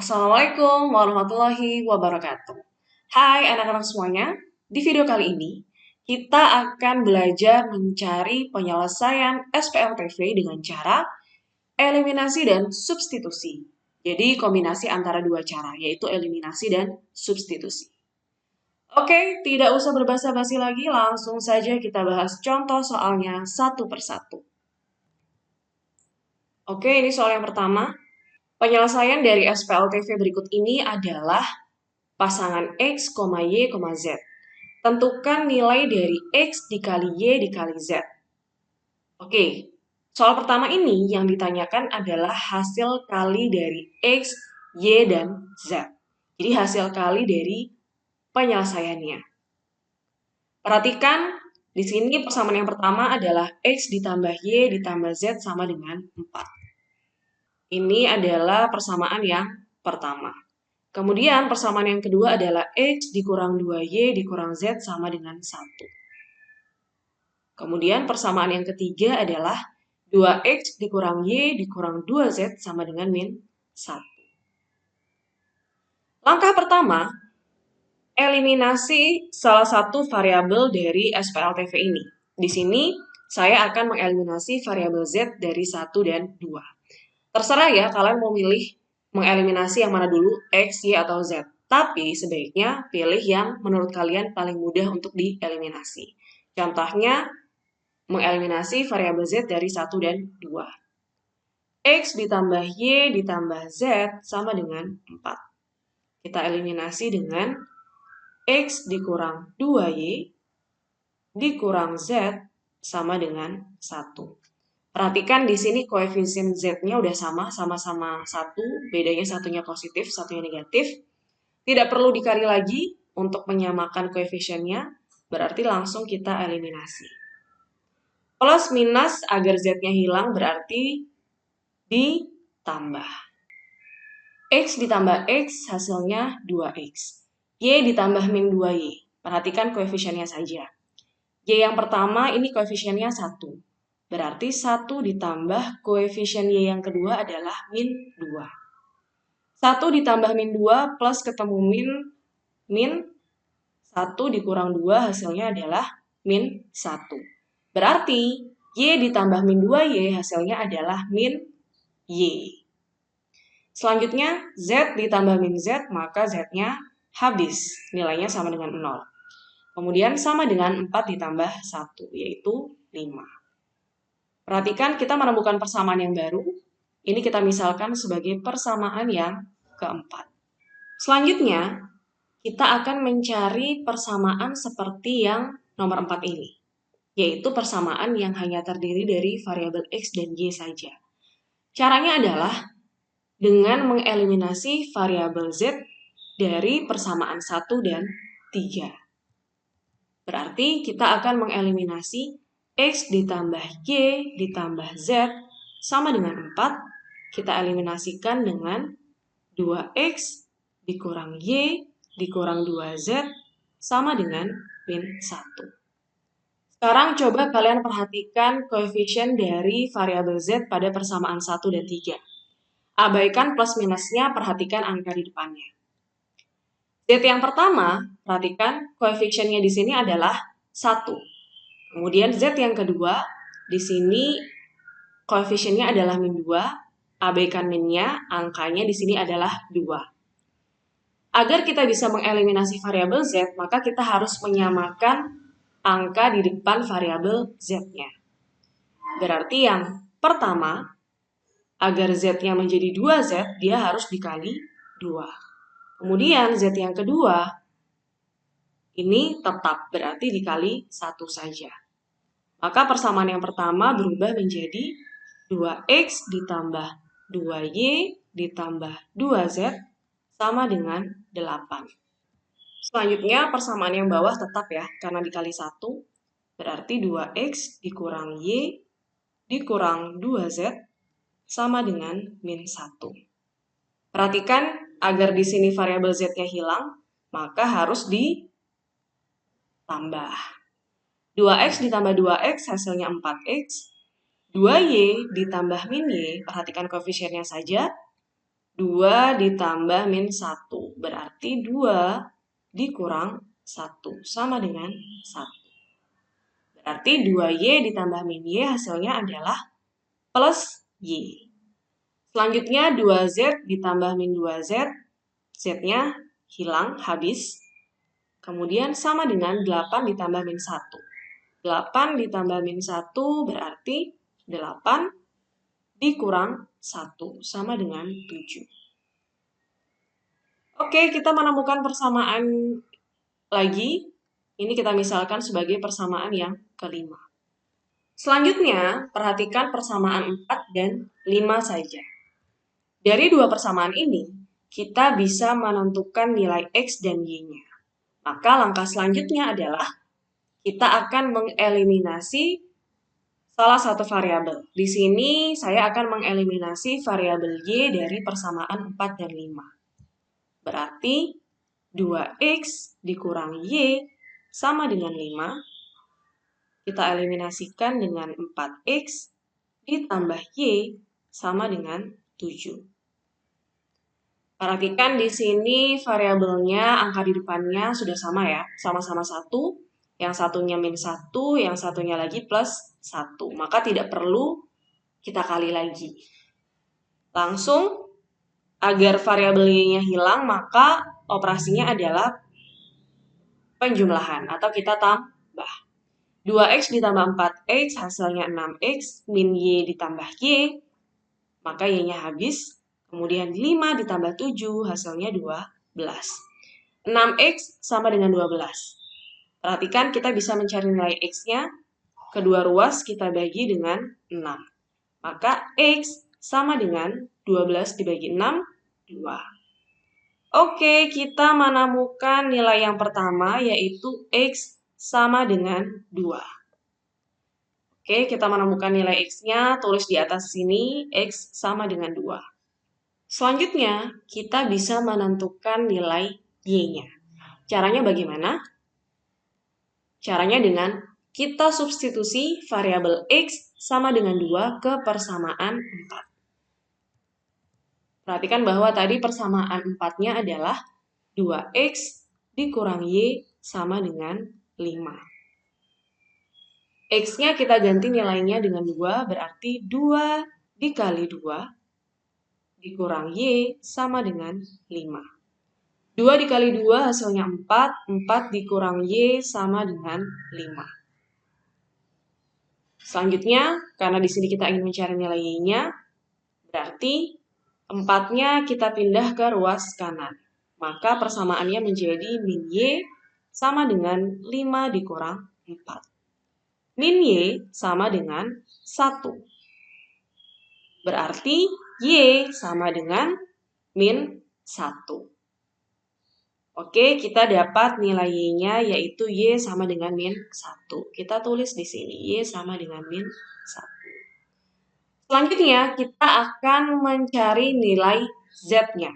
Assalamualaikum warahmatullahi wabarakatuh. Hai anak-anak semuanya, di video kali ini kita akan belajar mencari penyelesaian SPLTV dengan cara eliminasi dan substitusi. Jadi kombinasi antara dua cara, yaitu eliminasi dan substitusi. Oke, tidak usah berbasa-basi lagi, langsung saja kita bahas contoh soalnya satu persatu. Oke, ini soal yang pertama. Penyelesaian dari SPLTV berikut ini adalah pasangan X, Y, Z. Tentukan nilai dari X dikali Y dikali Z. Oke, soal pertama ini yang ditanyakan adalah hasil kali dari X, Y, dan Z. Jadi hasil kali dari penyelesaiannya. Perhatikan, di sini persamaan yang pertama adalah X ditambah Y ditambah Z sama dengan 4. Ini adalah persamaan yang pertama. Kemudian persamaan yang kedua adalah X dikurang 2Y dikurang Z sama dengan 1. Kemudian persamaan yang ketiga adalah 2X dikurang Y dikurang 2Z sama dengan min 1. Langkah pertama, eliminasi salah satu variabel dari SPLTV ini. Di sini saya akan mengeliminasi variabel Z dari 1 dan 2. Terserah ya, kalian mau milih mengeliminasi yang mana dulu, X, Y, atau Z. Tapi sebaiknya pilih yang menurut kalian paling mudah untuk dieliminasi. Contohnya, mengeliminasi variabel Z dari 1 dan 2. X ditambah Y ditambah Z sama dengan 4. Kita eliminasi dengan X dikurang 2Y dikurang Z sama dengan 1. Perhatikan di sini koefisien Z-nya udah sama-sama 1, bedanya satunya positif, satunya negatif. Tidak perlu dikali lagi untuk menyamakan koefisiennya, berarti langsung kita eliminasi. Plus minus agar Z-nya hilang berarti ditambah. X ditambah X hasilnya 2X. Y ditambah min 2Y. Perhatikan koefisiennya saja. Y yang pertama ini koefisiennya 1. Berarti 1 ditambah koefisien Y yang kedua adalah min 2. 1 ditambah min 2 plus ketemu min 1 dikurang 2 hasilnya adalah min 1. Berarti Y ditambah min 2Y hasilnya adalah min Y. Selanjutnya Z ditambah min Z maka Z-nya habis. Nilainya sama dengan 0. Kemudian sama dengan 4 ditambah 1 yaitu 5. Perhatikan kita menemukan persamaan yang baru. Ini kita misalkan sebagai persamaan yang keempat. Selanjutnya, kita akan mencari persamaan seperti yang nomor 4 ini. Yaitu persamaan yang hanya terdiri dari variabel X dan Y saja. Caranya adalah dengan mengeliminasi variabel Z dari persamaan 1 dan 3. Berarti kita akan mengeliminasi X ditambah Y ditambah Z sama dengan 4, kita eliminasikan dengan 2X dikurang Y dikurang 2Z sama dengan min 1. Sekarang coba kalian perhatikan koefisien dari variabel Z pada persamaan 1 dan 3. Abaikan plus minusnya, perhatikan angka di depannya. Z yang pertama, perhatikan koefisiennya di sini adalah 1. Kemudian Z yang kedua, di sini koefisiennya adalah min 2, abaikan minnya, angkanya di sini adalah 2. Agar kita bisa mengeliminasi variabel Z, maka kita harus menyamakan angka di depan variabel Z-nya. Berarti yang pertama, agar Z-nya menjadi 2Z, dia harus dikali 2. Kemudian Z yang kedua, ini tetap berarti dikali 1 saja. Maka persamaan yang pertama berubah menjadi 2X ditambah 2Y ditambah 2Z sama dengan 8. Selanjutnya persamaan yang bawah tetap ya, karena dikali 1, berarti 2X dikurang Y dikurang 2Z sama dengan min 1. Perhatikan agar di sini variabel Z-nya hilang, maka harus ditambah. 2X ditambah 2X hasilnya 4X. 2Y ditambah min Y, perhatikan koefisiennya saja. 2 ditambah min 1. Berarti 2 dikurang 1 sama dengan 1. Berarti 2Y ditambah min Y hasilnya adalah plus Y. Selanjutnya 2Z ditambah min 2Z, Z-nya hilang, habis. Kemudian sama dengan 8 ditambah min 1. 8 ditambah min 1 berarti 8 dikurang 1 sama dengan 7. Oke, kita menemukan persamaan lagi. Ini kita misalkan sebagai persamaan yang kelima. Selanjutnya, perhatikan persamaan 4 dan 5 saja. Dari dua persamaan ini, kita bisa menentukan nilai X dan Y-nya. Maka langkah selanjutnya adalah kita akan mengeliminasi salah satu variabel. Di sini saya akan mengeliminasi variabel Y dari persamaan 4 dan 5. Berarti 2X dikurang Y sama dengan 5. Kita eliminasikan dengan 4X ditambah Y sama dengan 7. Perhatikan di sini variabelnya, angka di depannya sudah sama ya, sama-sama 1. Yang satunya min 1, yang satunya lagi plus 1. Maka tidak perlu kita kali lagi. Langsung, agar variabel Y-nya hilang, maka operasinya adalah penjumlahan atau kita tambah. 2X ditambah 4X hasilnya 6X, min Y ditambah Y, maka Y-nya habis. Kemudian 5 ditambah 7 hasilnya 12. 6X sama dengan 12. Perhatikan kita bisa mencari nilai X-nya. Kedua ruas kita bagi dengan 6. Maka X sama dengan 12 dibagi 6, 2. Oke, kita menemukan nilai yang pertama yaitu X sama dengan 2. Oke, kita menemukan nilai X-nya, tulis di atas sini, X sama dengan 2. Selanjutnya, kita bisa menentukan nilai Y-nya. Caranya bagaimana? Caranya dengan kita substitusi variabel X sama dengan 2 ke persamaan 4. Perhatikan bahwa tadi persamaan 4-nya adalah 2X dikurang Y sama dengan 5. X-nya kita ganti nilainya dengan 2, berarti 2 dikali 2 dikurang Y sama dengan 5. 2 dikali 2 hasilnya 4, 4 dikurang Y sama dengan 5. Selanjutnya, karena di sini kita ingin mencari nilai Y-nya, berarti 4-nya kita pindah ke ruas kanan. Maka persamaannya menjadi min Y sama dengan 5 dikurang 4. Min Y sama dengan 1. Berarti Y sama dengan min 1. Oke, kita dapat nilai Y-nya yaitu Y sama dengan min 1. Kita tulis di sini, Y sama dengan min 1. Selanjutnya, kita akan mencari nilai Z-nya.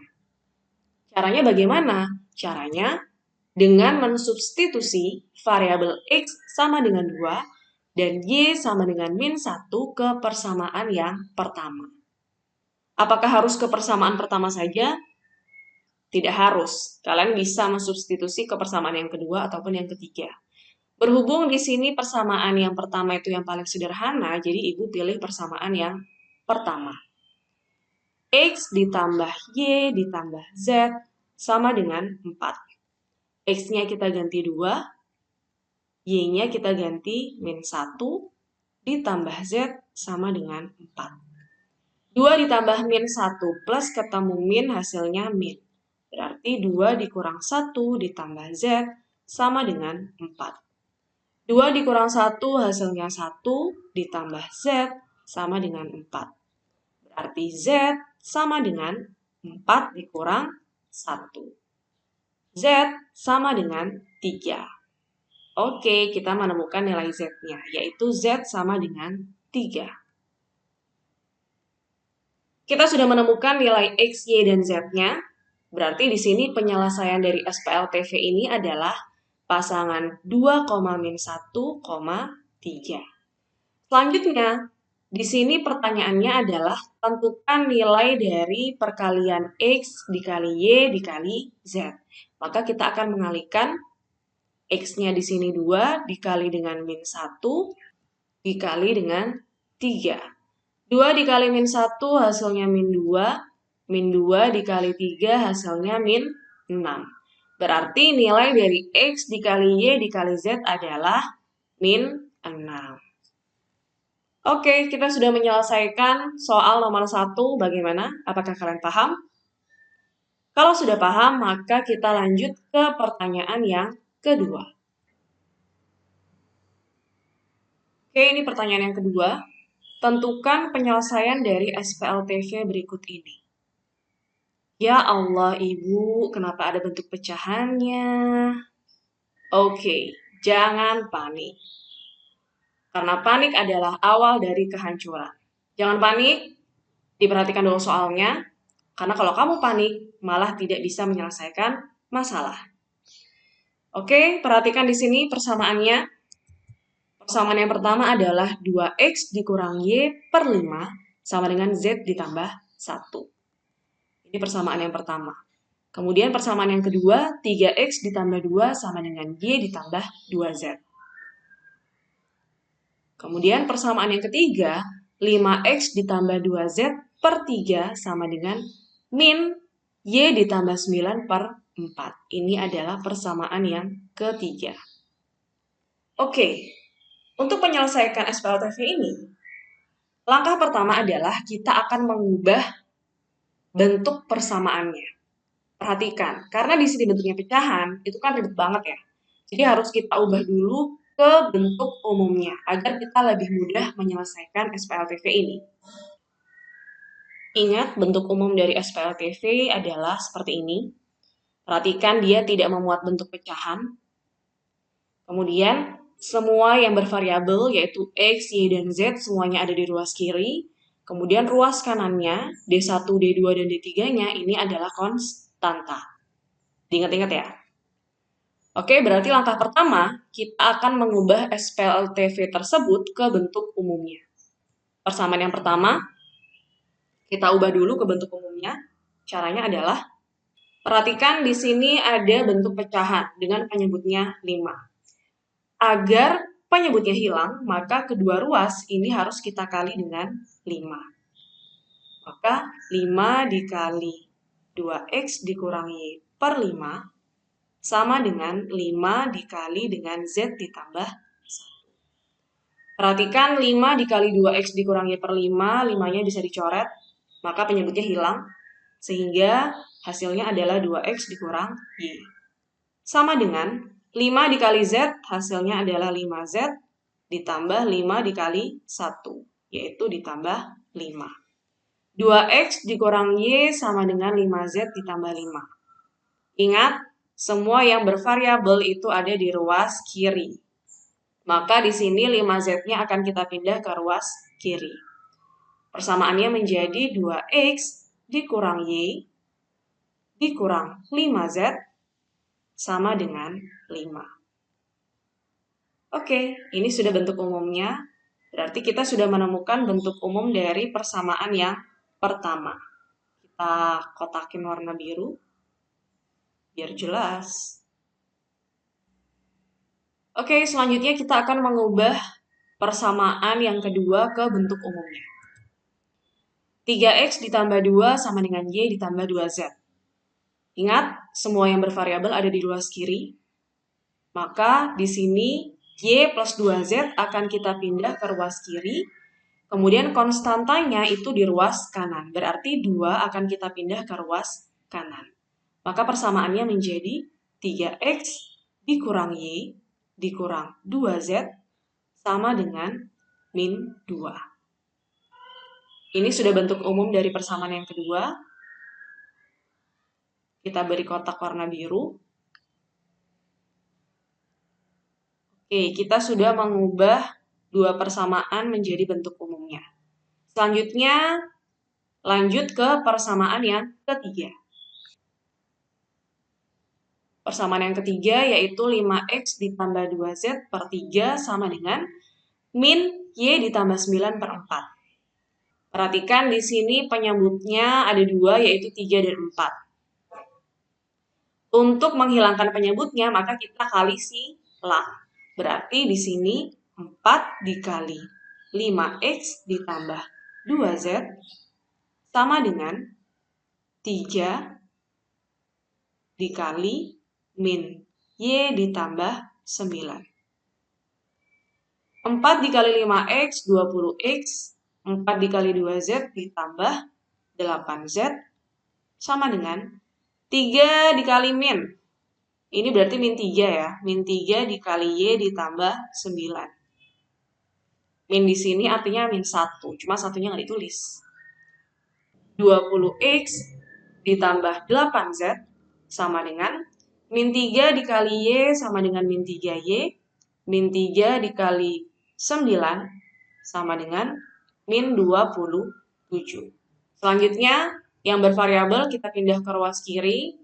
Caranya bagaimana? Caranya dengan mensubstitusi variabel X sama dengan 2 dan Y sama dengan min 1 ke persamaan yang pertama. Apakah harus ke persamaan pertama saja? Tidak harus. Kalian bisa mensubstitusi ke persamaan yang kedua ataupun yang ketiga. Berhubung di sini persamaan yang pertama itu yang paling sederhana, jadi Ibu pilih persamaan yang pertama. X ditambah Y ditambah Z sama dengan 4. X-nya kita ganti 2, Y-nya kita ganti min 1, ditambah Z sama dengan 4. 2 ditambah min 1 plus ketemu min hasilnya min. Berarti 2 dikurang 1 ditambah Z sama dengan 4. 2 dikurang 1 hasilnya 1 ditambah Z sama dengan 4. Berarti Z sama dengan 4 dikurang 1. Z sama dengan 3. Oke, kita menemukan nilai Z-nya, yaitu Z sama dengan 3. Kita sudah menemukan nilai X, Y, dan Z-nya. Berarti di sini penyelesaian dari SPLTV ini adalah pasangan 2, min 1, 3. Selanjutnya, Di sini pertanyaannya adalah tentukan nilai dari perkalian X dikali Y dikali Z. Maka kita akan mengalihkan X-nya di sini 2 dikali dengan min 1 dikali dengan 3. 2 dikali min 1 hasilnya min 2. Min 2 dikali 3 hasilnya min 6. Berarti nilai dari X dikali Y dikali Z adalah min 6. Oke, kita sudah menyelesaikan soal nomor 1. Bagaimana? Apakah kalian paham? Kalau sudah paham, maka kita lanjut ke pertanyaan yang kedua. Oke, ini pertanyaan yang kedua. Tentukan penyelesaian dari SPLTV berikut ini. Ya Allah, Ibu, kenapa ada bentuk pecahannya? Oke, jangan panik. Karena panik adalah awal dari kehancuran. Jangan panik, diperhatikan dulu soalnya, karena kalau kamu panik, malah tidak bisa menyelesaikan masalah. Oke, perhatikan di sini persamaannya. Persamaan yang pertama adalah 2X dikurang Y per 5 sama dengan Z ditambah 1. Ini persamaan yang pertama. Kemudian persamaan yang kedua, 3X ditambah 2 sama dengan Y ditambah 2Z. Kemudian persamaan yang ketiga, 5X ditambah 2Z per 3 sama dengan min Y ditambah 9 per 4. Ini adalah persamaan yang ketiga. Oke, untuk menyelesaikan SPLTV ini, langkah pertama adalah kita akan mengubah bentuk persamaannya. Perhatikan, karena di sini bentuknya pecahan, itu kan ribet banget ya. Jadi harus kita ubah dulu ke bentuk umumnya, agar kita lebih mudah menyelesaikan SPLTV ini. Ingat, bentuk umum dari SPLTV adalah seperti ini. Perhatikan dia tidak memuat bentuk pecahan. Kemudian, semua yang bervariabel, yaitu X, Y, dan Z, semuanya ada di ruas kiri. Kemudian ruas kanannya, D1, D2, dan D3-nya, ini adalah konstanta. Diingat-ingat ya. Oke, berarti langkah pertama, kita akan mengubah SPLTV tersebut ke bentuk umumnya. Persamaan yang pertama, kita ubah dulu ke bentuk umumnya. Caranya adalah, perhatikan di sini ada bentuk pecahan dengan penyebutnya 5. Agar penyebutnya hilang, maka kedua ruas ini harus kita kali dengan 5. Maka 5 dikali 2X dikurangi per 5 sama dengan 5 dikali dengan Z ditambah 1. Perhatikan 5 dikali 2X dikurangi per 5, 5-nya bisa dicoret, maka penyebutnya hilang, sehingga hasilnya adalah 2X dikurang Y. Sama dengan 5 dikali Z, hasilnya adalah 5Z ditambah 5 dikali 1, yaitu ditambah 5. 2X dikurang Y sama dengan 5Z ditambah 5. Ingat, semua yang bervariabel itu ada di ruas kiri. Maka di sini 5Z-nya akan kita pindah ke ruas kiri. Persamaannya menjadi 2X dikurang Y dikurang 5Z sama dengan 5. Oke, ini sudah bentuk umumnya. Berarti kita sudah menemukan bentuk umum dari persamaan yang pertama. Kita kotakin warna biru biar jelas. Oke, selanjutnya kita akan mengubah persamaan yang kedua ke bentuk umumnya. 3X ditambah 2 sama dengan Y ditambah 2Z. Ingat, semua yang bervariabel ada di ruas kiri. Maka di sini Y plus 2Z akan kita pindah ke ruas kiri. Kemudian konstantanya itu di ruas kanan. Berarti 2 akan kita pindah ke ruas kanan. Maka persamaannya menjadi 3X dikurang Y dikurang 2Z sama dengan min 2. Ini sudah bentuk umum dari persamaan yang kedua. Kita beri kotak warna biru. Oke, kita sudah mengubah dua persamaan menjadi bentuk umumnya. Selanjutnya, lanjut ke persamaan yang ketiga. Persamaan yang ketiga yaitu 5X ditambah 2Z per 3 sama dengan min Y ditambah 9 per 4. Perhatikan di sini penyebutnya ada 2, yaitu 3 dan 4. Untuk menghilangkan penyebutnya, maka kita kali silang. Berarti di sini 4 dikali 5x ditambah 2z sama dengan 3 dikali min y ditambah 9. 4 dikali 5x, 20x. 4 dikali 2z ditambah 8z sama dengan 3 dikali min. Ini berarti min 3 ya. Min 3 dikali y ditambah 9. Min di sini artinya min 1, cuma satunya nggak ditulis. 20x ditambah 8z sama dengan min 3 dikali y sama dengan min 3y. Min 3 dikali 9 sama dengan min 27. Selanjutnya, yang bervariabel kita pindah ke ruas kiri.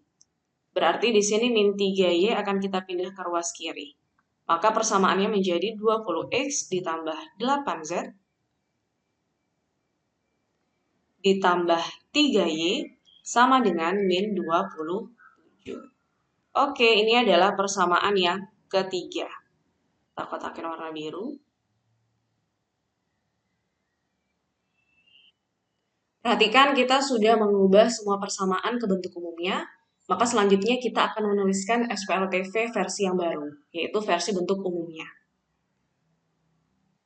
Berarti di sini min 3y akan kita pindah ke ruas kiri. Maka persamaannya menjadi 20x ditambah 8z ditambah 3y sama dengan min 27. Oke, ini adalah persamaan yang ketiga. Kita kotakin warna biru. Perhatikan kita sudah mengubah semua persamaan ke bentuk umumnya. Maka selanjutnya kita akan menuliskan SPLTV versi yang baru, yaitu versi bentuk umumnya.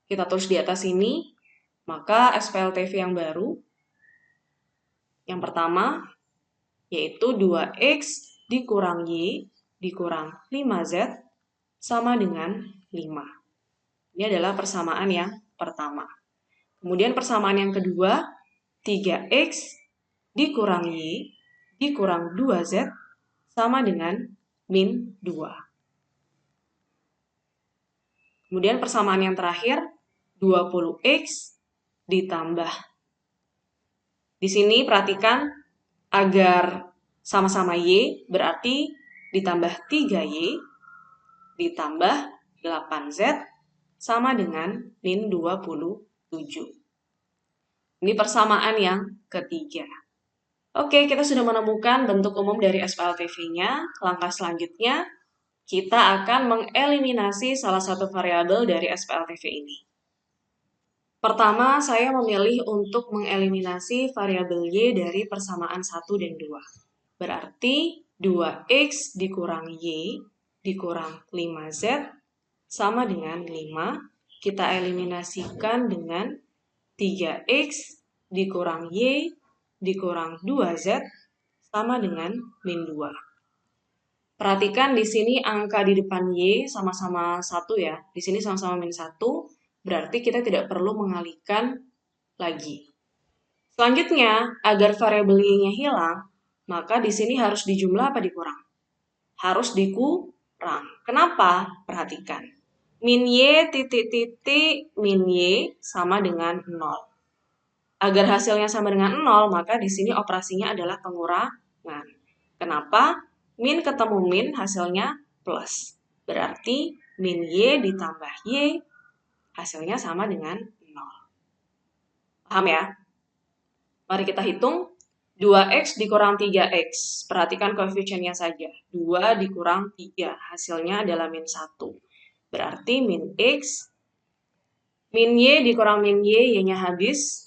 Kita tulis di atas ini, maka SPLTV yang baru, yang pertama, yaitu 2x dikurang y dikurang 5z sama dengan 5. Ini adalah persamaan yang pertama. Kemudian persamaan yang kedua, 3x dikurang y dikurang 2z sama dengan min 2. Kemudian persamaan yang terakhir, 20x ditambah. Di sini perhatikan agar sama-sama y, berarti ditambah 3y ditambah 8z sama dengan min 27. Ini persamaan yang ketiga. Oke, kita sudah menemukan bentuk umum dari SPLTV-nya. Langkah selanjutnya, kita akan mengeliminasi salah satu variabel dari SPLTV ini. Pertama, saya memilih untuk mengeliminasi variabel y dari persamaan 1 dan 2. Berarti 2x dikurang y dikurang 5z sama dengan 5. Kita eliminasikan dengan 3x dikurang y dikurang 2z sama dengan min 2. Perhatikan di sini angka di depan y sama-sama 1 ya. Di sini sama-sama min 1, berarti kita tidak perlu mengalihkan lagi. Selanjutnya, agar variabel y-nya hilang, maka di sini harus dijumlah apa dikurang? Harus dikurang. Kenapa? Perhatikan. Min y titik-titik min y sama dengan 0. Agar hasilnya sama dengan 0, maka di sini operasinya adalah pengurangan. Kenapa? Min ketemu min, hasilnya plus. Berarti min y ditambah y, hasilnya sama dengan 0. Paham ya? Mari kita hitung. 2x dikurang 3x. Perhatikan koefisiennya saja. 2 dikurang 3, hasilnya adalah min 1. Berarti min x, min y dikurang min y, y-nya habis.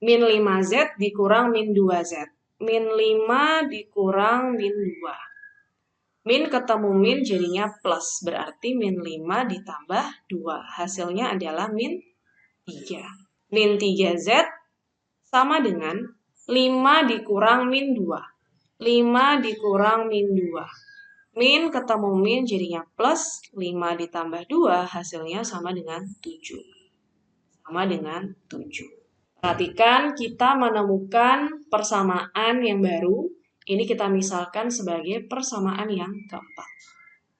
Min 5z dikurang min 2z. Min 5 dikurang min 2. Min ketemu min jadinya plus. Berarti min 5 ditambah 2. Hasilnya adalah min 3. Min 3z sama dengan 5 dikurang min 2. 5 dikurang min 2. Min ketemu min jadinya plus. 5 ditambah 2 hasilnya sama dengan 7. Sama dengan 7. Perhatikan kita menemukan persamaan yang baru. Ini kita misalkan sebagai persamaan yang keempat.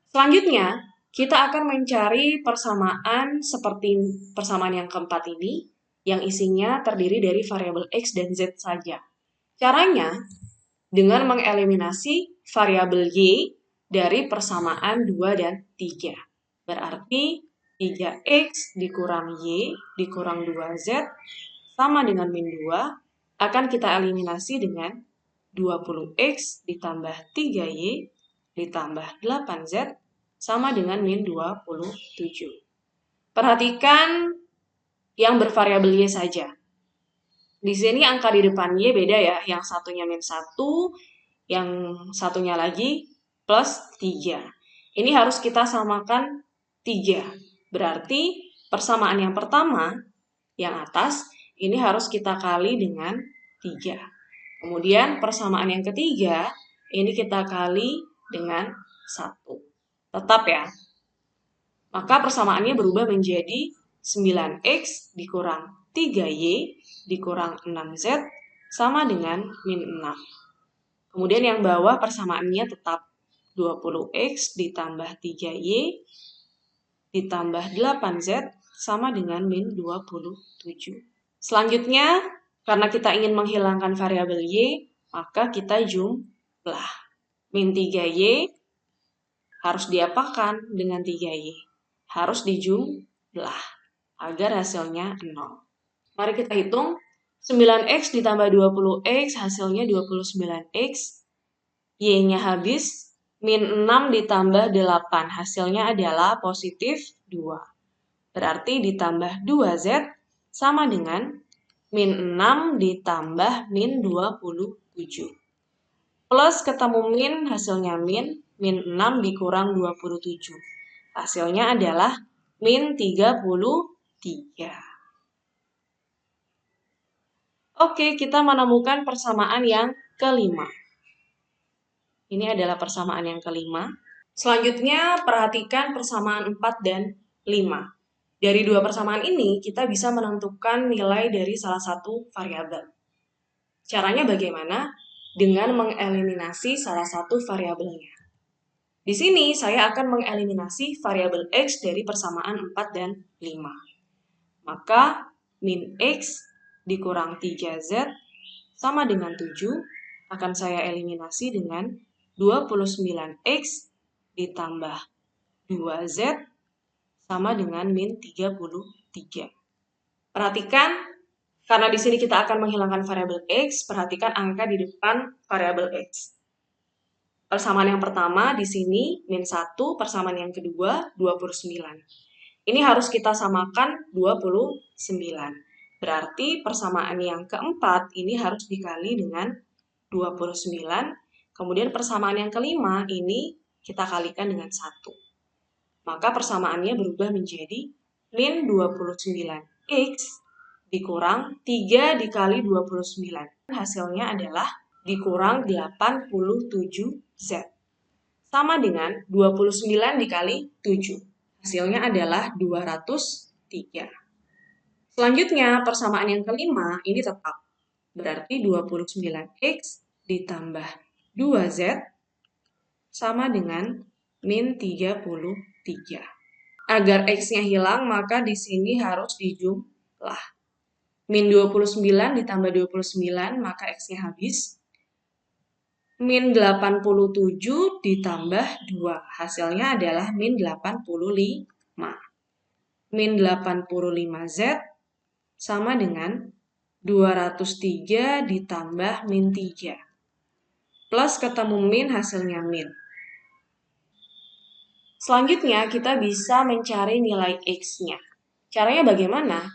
Selanjutnya, kita akan mencari persamaan seperti persamaan yang keempat ini, yang isinya terdiri dari variabel x dan z saja. Caranya, dengan mengeliminasi variabel y dari persamaan 2 dan 3. Berarti 3x dikurang y dikurang 2z sama dengan min 2 akan kita eliminasi dengan 20x ditambah 3y ditambah 8z sama dengan min 27. Perhatikan yang bervariabel y saja. Di sini angka di depan y beda ya, yang satunya min 1, yang satunya lagi plus 3. Ini harus kita samakan 3. Berarti persamaan yang pertama, yang atas, ini harus kita kali dengan 3. Kemudian persamaan yang ketiga, ini kita kali dengan 1. Tetap ya. Maka persamaannya berubah menjadi 9x dikurang 3y dikurang 6z sama dengan min 6. Kemudian yang bawah persamaannya tetap 20x ditambah 3y ditambah 8z sama dengan min 27. Selanjutnya, karena kita ingin menghilangkan variabel y, maka kita jumlah. Min 3y harus diapakan dengan 3y? Harus dijumlah agar hasilnya 0. Mari kita hitung. 9x ditambah 20x hasilnya 29x. Y-nya habis. Min 6 ditambah 8 hasilnya adalah positif 2. Berarti ditambah 2z sama dengan min 6 ditambah min 27. Plus ketemu min hasilnya min 6 dikurang 27. Hasilnya adalah min 33. Oke, kita menemukan persamaan yang kelima. Ini adalah persamaan yang kelima. Selanjutnya, perhatikan persamaan 4 dan 5. Dari dua persamaan ini, kita bisa menentukan nilai dari salah satu variabel. Caranya bagaimana? Dengan mengeliminasi salah satu variabelnya. Di sini, saya akan mengeliminasi variabel x dari persamaan 4 dan 5. Maka, min x dikurang 3z sama dengan 7 akan saya eliminasi dengan 29x ditambah 2z sama dengan min 33. Perhatikan, karena di sini kita akan menghilangkan variabel x, perhatikan angka di depan variabel x. Persamaan yang pertama di sini min 1, persamaan yang kedua 29. Ini harus kita samakan 29. Berarti persamaan yang keempat ini harus dikali dengan 29. Kemudian persamaan yang kelima ini kita kalikan dengan 1. Maka persamaannya berubah menjadi min 29x dikurang 3 dikali 29. Hasilnya adalah dikurang 87z. Sama dengan 29 dikali 7. Hasilnya adalah 203. Selanjutnya, persamaan yang kelima ini tetap. Berarti 29x ditambah 2z sama dengan min 33. Agar x-nya hilang, maka di sini harus dijumlah. Min 29 ditambah 29, maka x-nya habis. Min 87 ditambah 2, hasilnya adalah min 85. Min 85z sama dengan 203 ditambah min 3. Plus ketemu min, hasilnya min. Selanjutnya, kita bisa mencari nilai x-nya. Caranya bagaimana?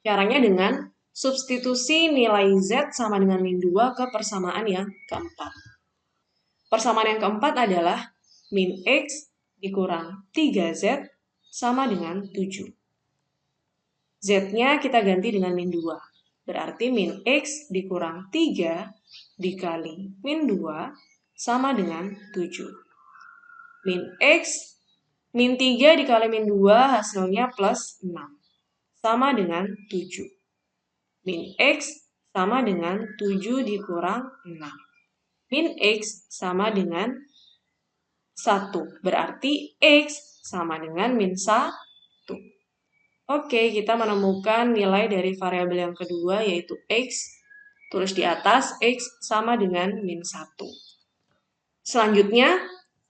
Caranya dengan substitusi nilai z sama dengan min 2 ke persamaan yang keempat. Persamaan yang keempat adalah min x dikurang 3z sama dengan 7. Z-nya kita ganti dengan min 2. Berarti min x dikurang 3 dikali min 2 sama dengan 7. Min x, min 3 dikali min 2 hasilnya plus 6. Sama dengan 7. Min x sama dengan 7 dikurang 6. Min x sama dengan 1. Berarti x sama dengan min 1. Oke, kita menemukan nilai dari variabel yang kedua yaitu x. Tulis di atas, x sama dengan min 1. Selanjutnya,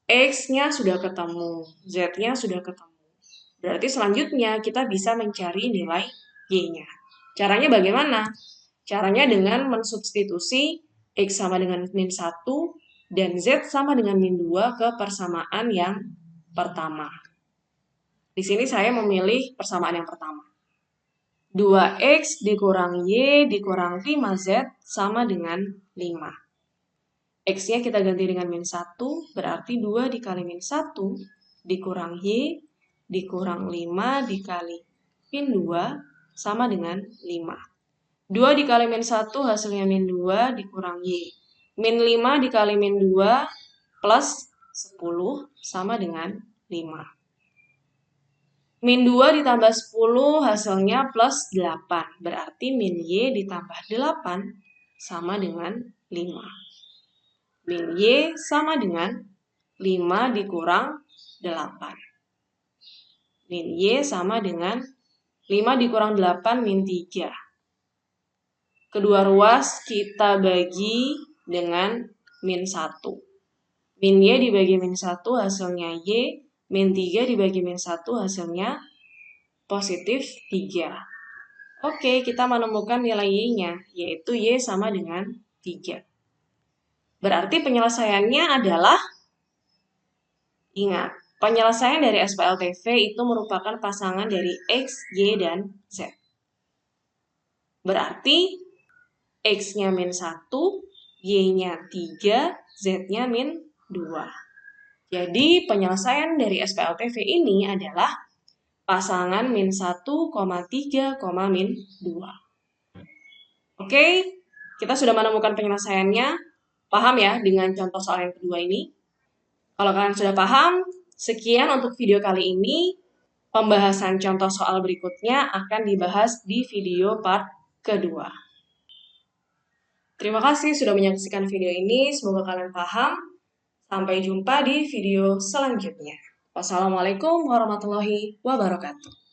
x-nya sudah ketemu, z-nya sudah ketemu. Berarti selanjutnya kita bisa mencari nilai Y-nya. Caranya bagaimana? Caranya dengan mensubstitusi X sama dengan min 1 dan Z sama dengan min 2 ke persamaan yang pertama. Di sini saya memilih persamaan yang pertama. 2X dikurang Y dikurang 5Z sama dengan 5. X-nya kita ganti dengan min 1, berarti 2 dikali min 1 dikurang Y dikurang 5 dikali min 2 sama dengan 5. 2 dikali min 1 hasilnya min 2 dikurang Y. Min 5 dikali min 2 plus 10 sama dengan 5. Min 2 ditambah 10 hasilnya plus 8. Berarti min Y ditambah 8 sama dengan 5. Min Y sama dengan 5 dikurang 8. Min Y sama dengan 5 dikurang 8 min 3. Kedua ruas kita bagi dengan min 1. Min Y dibagi min 1 hasilnya Y. Min 3 dibagi min 1 hasilnya positif 3. Oke, kita menemukan nilai Y-nya, yaitu Y sama dengan 3. Berarti penyelesaiannya adalah, ingat, penyelesaian dari SPLTV itu merupakan pasangan dari X, Y, dan Z. Berarti X-nya min 1, Y-nya 3, Z-nya min 2. Jadi penyelesaian dari SPLTV ini adalah pasangan min 1, 3, min 2. Oke, kita sudah menemukan penyelesaiannya. Paham ya dengan contoh soal yang kedua ini? Kalau kalian sudah paham, sekian untuk video kali ini. Pembahasan contoh soal berikutnya akan dibahas di video part kedua. Terima kasih sudah menyaksikan video ini. Semoga kalian paham. Sampai jumpa di video selanjutnya. Wassalamualaikum warahmatullahi wabarakatuh.